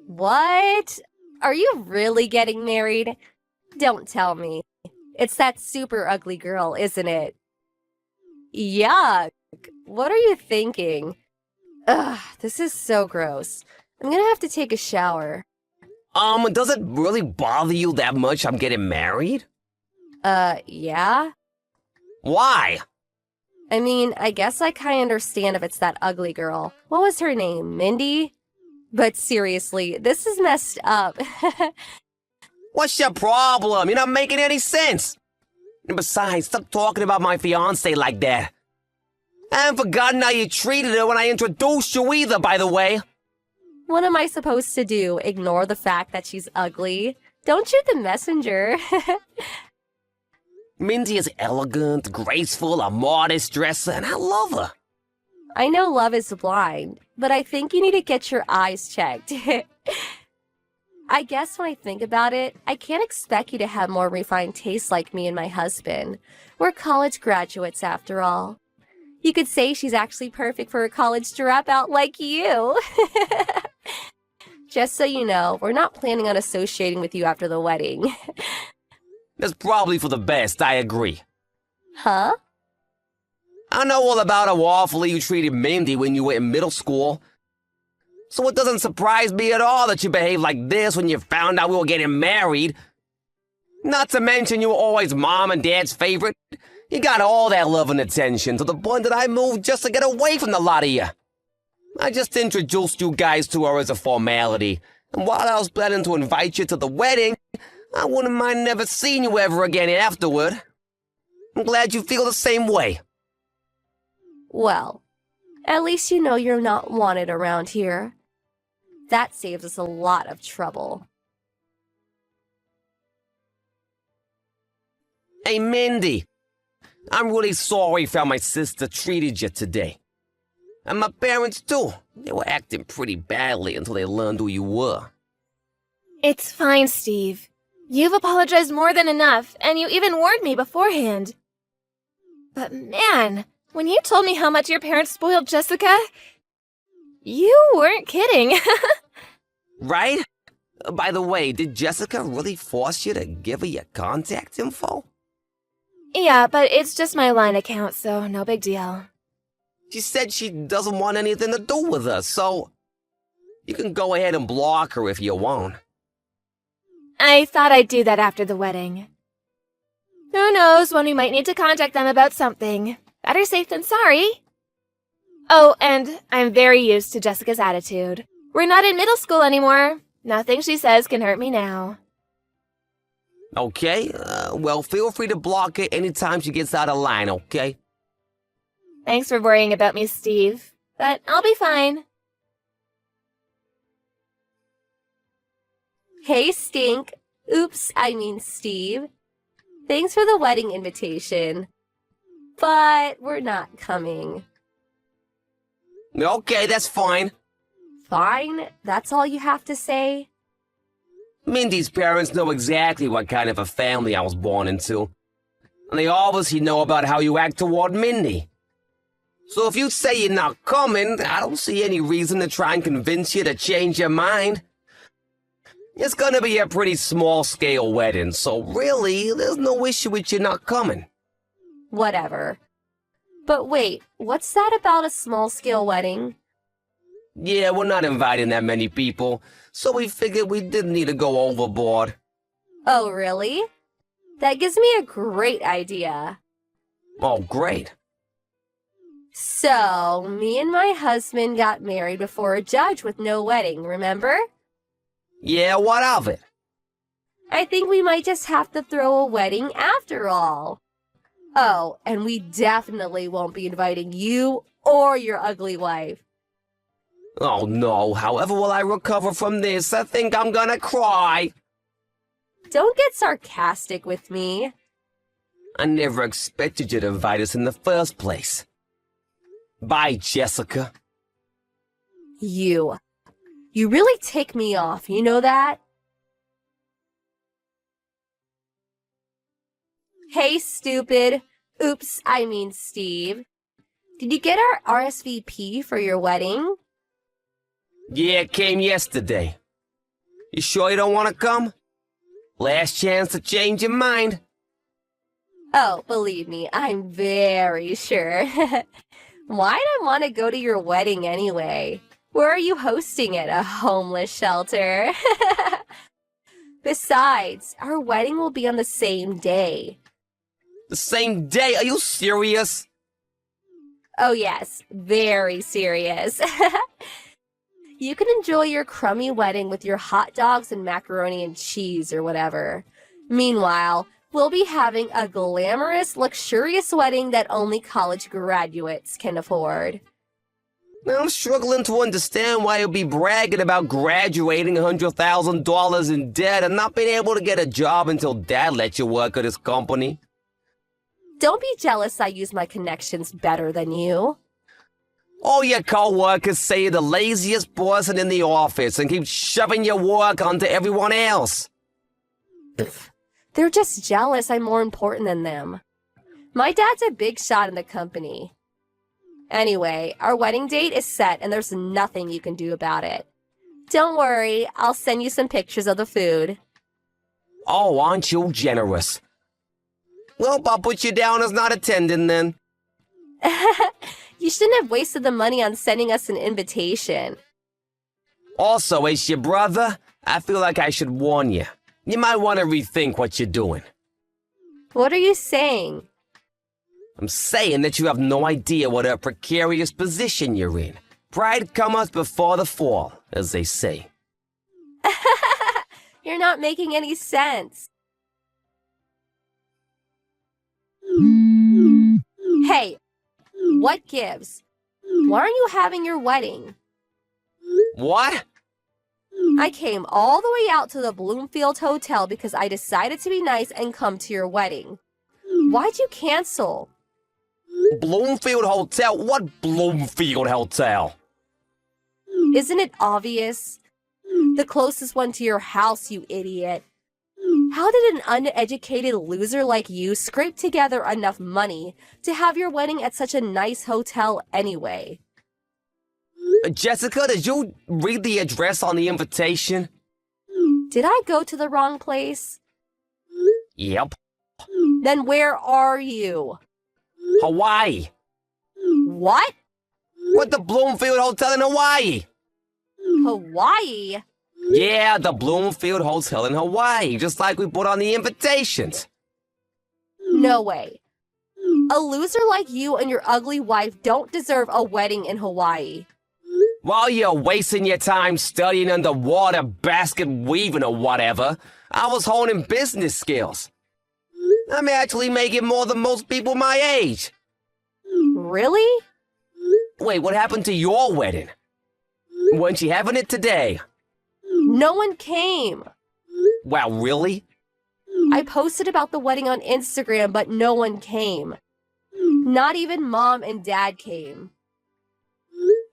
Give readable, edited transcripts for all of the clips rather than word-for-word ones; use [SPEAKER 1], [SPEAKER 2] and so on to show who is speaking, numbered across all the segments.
[SPEAKER 1] What? Are you really getting married? Don't tell me. It's that super ugly girl, isn't it? Yuck. What are you thinking? Ugh, this is so gross. I'm gonna have to take a shower.
[SPEAKER 2] Does it really bother you that much I'm getting married?
[SPEAKER 1] Yeah?
[SPEAKER 2] Why?
[SPEAKER 1] I mean, I guess I kinda understand if it's that ugly girl. What was her name? Mindy? But seriously, this is messed up.
[SPEAKER 2] What's your problem? You're not making any sense. And besides, stop talking about my fiancé like that. I haven't forgotten how you treated her when I introduced you either, by the way.
[SPEAKER 1] What am I supposed to do? Ignore the fact that she's ugly? Don't shoot the messenger.
[SPEAKER 2] Mindy is elegant, graceful, a modest dresser, and I love her.
[SPEAKER 1] I know love is blind, but I think you need to get your eyes checked. I guess when I think about it, I can't expect you to have more refined taste like me and my husband. We're college graduates after all. You could say she's actually perfect for a college dropout like you. Just so you know, we're not planning on associating with you after the wedding.
[SPEAKER 2] That's probably for the best, I agree.
[SPEAKER 1] Huh?
[SPEAKER 2] I know all about how awfully you treated Mindy when you were in middle school. So it doesn't surprise me at all that you behaved like this when you found out we were getting married. Not to mention you were always Mom and Dad's favorite. You got all that love and attention to the point that I moved just to get away from the lot of you. I just introduced you guys to her as a formality, and while I was planning to invite you to the wedding, I wouldn't mind never seeing you ever again afterward. I'm glad you feel the same way.
[SPEAKER 1] Well, at least you know you're not wanted around here. That saves us a lot of trouble.
[SPEAKER 2] Hey, Mindy. I'm really sorry for how my sister treated you today. And my parents, too. They were acting pretty badly until they learned who you were.
[SPEAKER 3] It's fine, Steve. You've apologized more than enough, and you even warned me beforehand. But man, when you told me how much your parents spoiled Jessica, you weren't kidding.
[SPEAKER 2] Right? By the way, did Jessica really force you to give her your contact info?
[SPEAKER 3] Yeah, but it's just my line account, so no big deal.
[SPEAKER 2] She said she doesn't want anything to do with us, so you can go ahead and block her if you want.
[SPEAKER 3] I thought I'd do that after the wedding. Who knows when we might need to contact them about something. Better safe than sorry. Oh, and I'm very used to Jessica's attitude. We're not in middle school anymore. Nothing she says can hurt me now.
[SPEAKER 2] Okay, well, feel free to block her anytime she gets out of line, okay?
[SPEAKER 3] Thanks for worrying about me, Steve. But I'll be fine.
[SPEAKER 1] Hey, Stink. Oops, I mean Steve. Thanks for the wedding invitation. But we're not coming.
[SPEAKER 2] Okay, that's fine.
[SPEAKER 1] Fine? That's all you have to say?
[SPEAKER 2] Mindy's parents know exactly what kind of a family I was born into. And they obviously know about how you act toward Mindy. So if you say you're not coming, I don't see any reason to try and convince you to change your mind. It's gonna be a pretty small-scale wedding, so really, there's no issue with you not coming.
[SPEAKER 1] Whatever. But wait, what's that about a small-scale wedding?
[SPEAKER 2] Yeah, we're not inviting that many people, so we figured we didn't need to go overboard.
[SPEAKER 1] Oh, really? That gives me a great idea.
[SPEAKER 2] Oh, great.
[SPEAKER 1] So, me and my husband got married before a judge with no wedding, remember?
[SPEAKER 2] Yeah, what of it?
[SPEAKER 1] I think we might just have to throw a wedding after all. Oh, and we definitely won't be inviting you or your ugly wife.
[SPEAKER 2] Oh no, however will I recover from this? I think I'm gonna cry.
[SPEAKER 1] Don't get sarcastic with me.
[SPEAKER 2] I never expected you to invite us in the first place. Bye, Jessica.
[SPEAKER 1] You really tick me off, you know that? Hey, stupid. Oops, I mean Steve. Did you get our RSVP for your wedding?
[SPEAKER 2] Yeah, it came yesterday. You sure you don't want to come? Last chance to change your mind.
[SPEAKER 1] Oh, believe me, I'm very sure. Why'd I want to go to your wedding anyway? Where are you hosting it? A homeless shelter? Besides, our wedding will be on the same day.
[SPEAKER 2] The same day? Are you serious?
[SPEAKER 1] Oh yes, very serious. You can enjoy your crummy wedding with your hot dogs and macaroni and cheese or whatever. Meanwhile, we'll be having a glamorous, luxurious wedding that only college graduates can afford.
[SPEAKER 2] Now, I'm struggling to understand why you'll be bragging about graduating $100,000 in debt and not being able to get a job until Dad lets you work at his company.
[SPEAKER 1] Don't be jealous I use my connections better than you.
[SPEAKER 2] All your co-workers say you're the laziest person in the office and keep shoving your work onto everyone else.
[SPEAKER 1] They're just jealous I'm more important than them. My dad's a big shot in the company. Anyway, our wedding date is set and there's nothing you can do about it. Don't worry, I'll send you some pictures of the food.
[SPEAKER 2] Oh, aren't you generous? Well, I'll put you down as not attending then.
[SPEAKER 1] You shouldn't have wasted the money on sending us an invitation.
[SPEAKER 2] Also, as your brother, I feel like I should warn you. You might want to rethink what you're doing.
[SPEAKER 1] What are you saying?
[SPEAKER 2] I'm saying that you have no idea what a precarious position you're in. Pride cometh before the fall, as they say.
[SPEAKER 1] You're not making any sense. Hey, what gives? Why aren't you having your wedding?
[SPEAKER 2] What?
[SPEAKER 1] I came all the way out to the Bloomfield Hotel because I decided to be nice and come to your wedding. Why'd you cancel?
[SPEAKER 2] Bloomfield Hotel? What Bloomfield Hotel?
[SPEAKER 1] Isn't it obvious? The closest one to your house, you idiot. How did an uneducated loser like you scrape together enough money to have your wedding at such a nice hotel anyway?
[SPEAKER 2] Jessica, did you read the address on the invitation?
[SPEAKER 1] Did I go to the wrong place?
[SPEAKER 2] Yep.
[SPEAKER 1] Then where are you?
[SPEAKER 2] Hawaii.
[SPEAKER 1] What?
[SPEAKER 2] What, the Bloomfield Hotel in Hawaii?
[SPEAKER 1] Hawaii?
[SPEAKER 2] Yeah, the Bloomfield Hotel in Hawaii, just like we put on the invitations.
[SPEAKER 1] No way. A loser like you and your ugly wife don't deserve a wedding in Hawaii.
[SPEAKER 2] While you're wasting your time studying underwater basket weaving or whatever, I was honing business skills. I'm actually making more than most people my age.
[SPEAKER 1] Really?
[SPEAKER 2] Wait, what happened to your wedding? Weren't you having it today?
[SPEAKER 1] No one came.
[SPEAKER 2] Wow, really?
[SPEAKER 1] I posted about the wedding on Instagram, but no one came. Not even Mom and Dad came.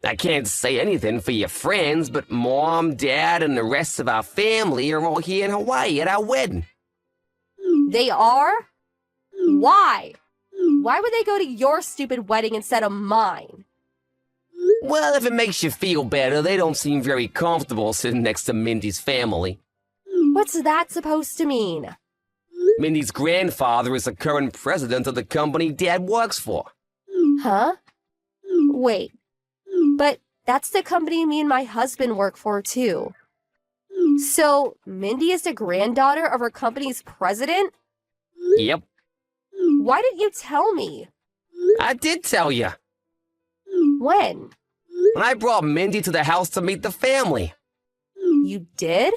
[SPEAKER 2] I can't say anything for your friends, but Mom, Dad, and the rest of our family are all here in Hawaii at our wedding.
[SPEAKER 1] They are? Why? Why would they go to your stupid wedding instead of mine?
[SPEAKER 2] Well, if it makes you feel better, they don't seem very comfortable sitting next to Mindy's family.
[SPEAKER 1] What's that supposed to mean?
[SPEAKER 2] Mindy's grandfather is the current president of the company Dad works for.
[SPEAKER 1] Huh? Wait. But that's the company me and my husband work for, too. So, Mindy is the granddaughter of our company's president?
[SPEAKER 2] Yep,
[SPEAKER 1] Why didn't you tell me?
[SPEAKER 2] I did tell you.
[SPEAKER 1] When?
[SPEAKER 2] When I brought Mindy to the house to meet the family.
[SPEAKER 1] You did?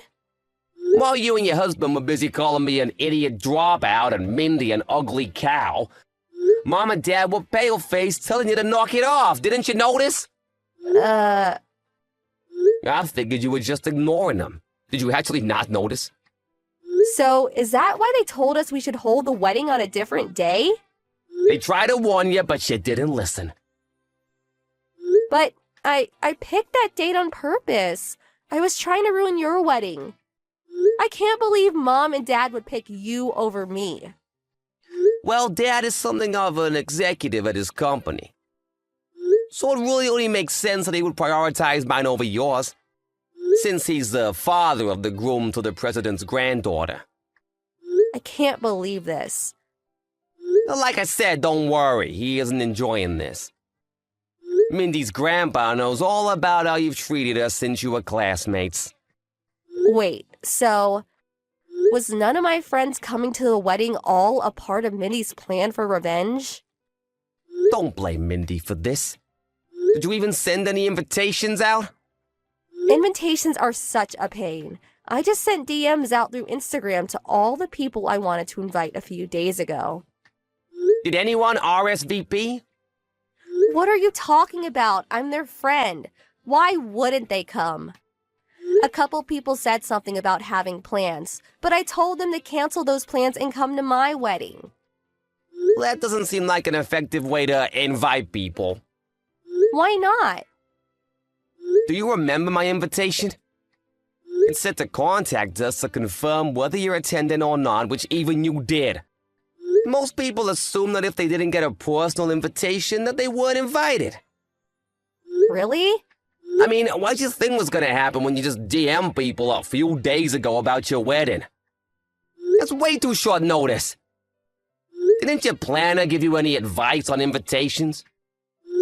[SPEAKER 2] While you and your husband were busy calling me an idiot dropout and Mindy an ugly cow, Mom and Dad were pale-faced telling you to knock it off. Didn't you notice? I figured you were just ignoring them. Did you actually not notice?
[SPEAKER 1] So, is that why they told us we should hold the wedding on a different day?
[SPEAKER 2] They tried to warn you, but you didn't listen.
[SPEAKER 1] But I picked that date on purpose. I was trying to ruin your wedding. I can't believe Mom and Dad would pick you over me.
[SPEAKER 2] Well, Dad is something of an executive at his company. So it really only makes sense that he would prioritize mine over yours. since he's the father of the groom to the president's granddaughter.
[SPEAKER 1] I can't believe this.
[SPEAKER 2] Like I said, don't worry, he isn't enjoying this. Mindy's grandpa knows all about how you've treated us since you were classmates.
[SPEAKER 1] Wait, so was none of my friends coming to the wedding all a part of Mindy's plan for revenge?
[SPEAKER 2] Don't blame Mindy for this. Did you even send any invitations out?
[SPEAKER 1] Invitations are such a pain. I just sent DMs out through Instagram to all the people I wanted to invite a few days ago.
[SPEAKER 2] Did anyone RSVP?
[SPEAKER 1] What are you talking about? I'm their friend. Why wouldn't they come? A couple people said something about having plans, but I told them to cancel those plans and come to my wedding.
[SPEAKER 2] That doesn't seem like an effective way to invite people.
[SPEAKER 1] Why not?
[SPEAKER 2] Do you remember my invitation? It said to contact us to confirm whether you're attending or not, which even you did. Most people assume that if they didn't get a personal invitation, that they weren't invited.
[SPEAKER 1] Really?
[SPEAKER 2] I mean, what did you think was gonna happen when you just DM people a few days ago about your wedding? That's way too short notice. Didn't your planner give you any advice on invitations?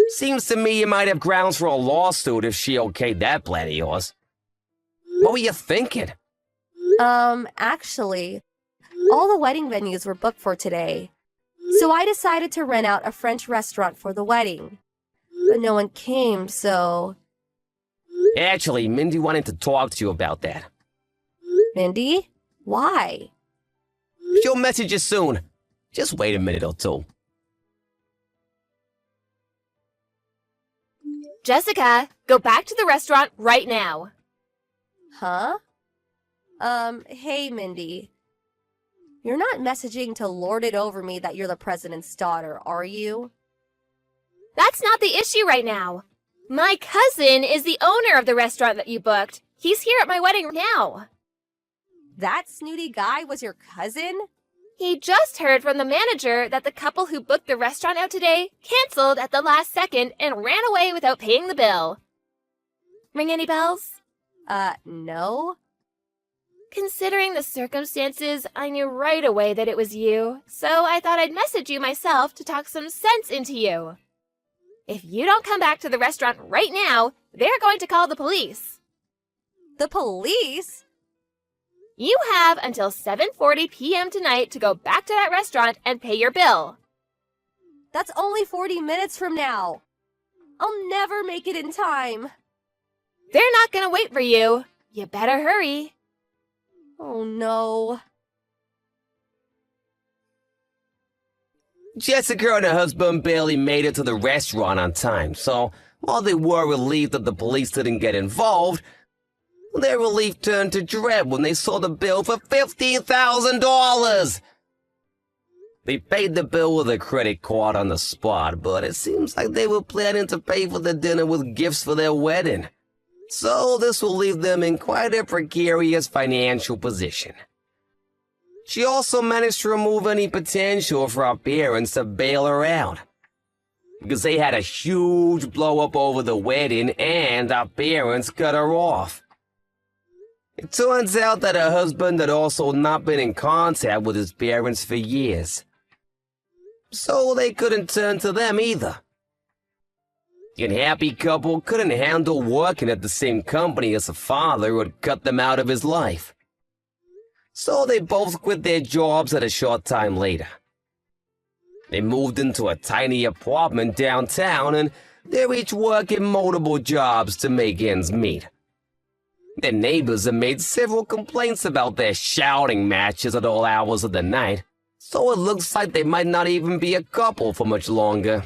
[SPEAKER 2] Seems to me you might have grounds for a lawsuit if she okayed that plan of yours. What were you thinking?
[SPEAKER 1] Actually, all the wedding venues were booked for today. So I decided to rent out a French restaurant for the wedding. But no one came, so...
[SPEAKER 2] Actually, Mindy wanted to talk to you about that.
[SPEAKER 1] Mindy? Why?
[SPEAKER 2] She'll message you soon. Just wait a minute or two.
[SPEAKER 3] Jessica, go back to the restaurant right now.
[SPEAKER 1] Huh? Hey, Mindy. You're not messaging to lord it over me that you're the president's daughter, are you?
[SPEAKER 3] That's not the issue right now. My cousin is the owner of the restaurant that you booked. He's here at my wedding now.
[SPEAKER 1] That snooty guy was your cousin?
[SPEAKER 3] He just heard from the manager that the couple who booked the restaurant out today canceled at the last second and ran away without paying the bill. Ring any bells?
[SPEAKER 1] No.
[SPEAKER 3] Considering the circumstances, I knew right away that it was you, so I thought I'd message you myself to talk some sense into you. If you don't come back to the restaurant right now, they're going to call the police.
[SPEAKER 1] The police?
[SPEAKER 3] You have until 7:40 p.m. tonight to go back to that restaurant and pay your bill.
[SPEAKER 1] That's only 40 minutes from now. I'll never make it in time.
[SPEAKER 3] They're not going to wait for you. You better hurry.
[SPEAKER 1] Oh no.
[SPEAKER 2] Jessica and her husband barely made it to the restaurant on time, so while they were relieved that the police didn't get involved, their relief turned to dread when they saw the bill for $15,000. They paid the bill with a credit card on the spot, but it seems like they were planning to pay for the dinner with gifts for their wedding. So this will leave them in quite a precarious financial position. She also managed to remove any potential for our parents to bail her out, because they had a huge blow-up over the wedding and our parents cut her off. It turns out that her husband had also not been in contact with his parents for years, so they couldn't turn to them either. The unhappy couple couldn't handle working at the same company as the father who had cut them out of his life. So they both quit their jobs at a short time later. They moved into a tiny apartment downtown, and they're each working multiple jobs to make ends meet. Their neighbors have made several complaints about their shouting matches at all hours of the night, so it looks like they might not even be a couple for much longer.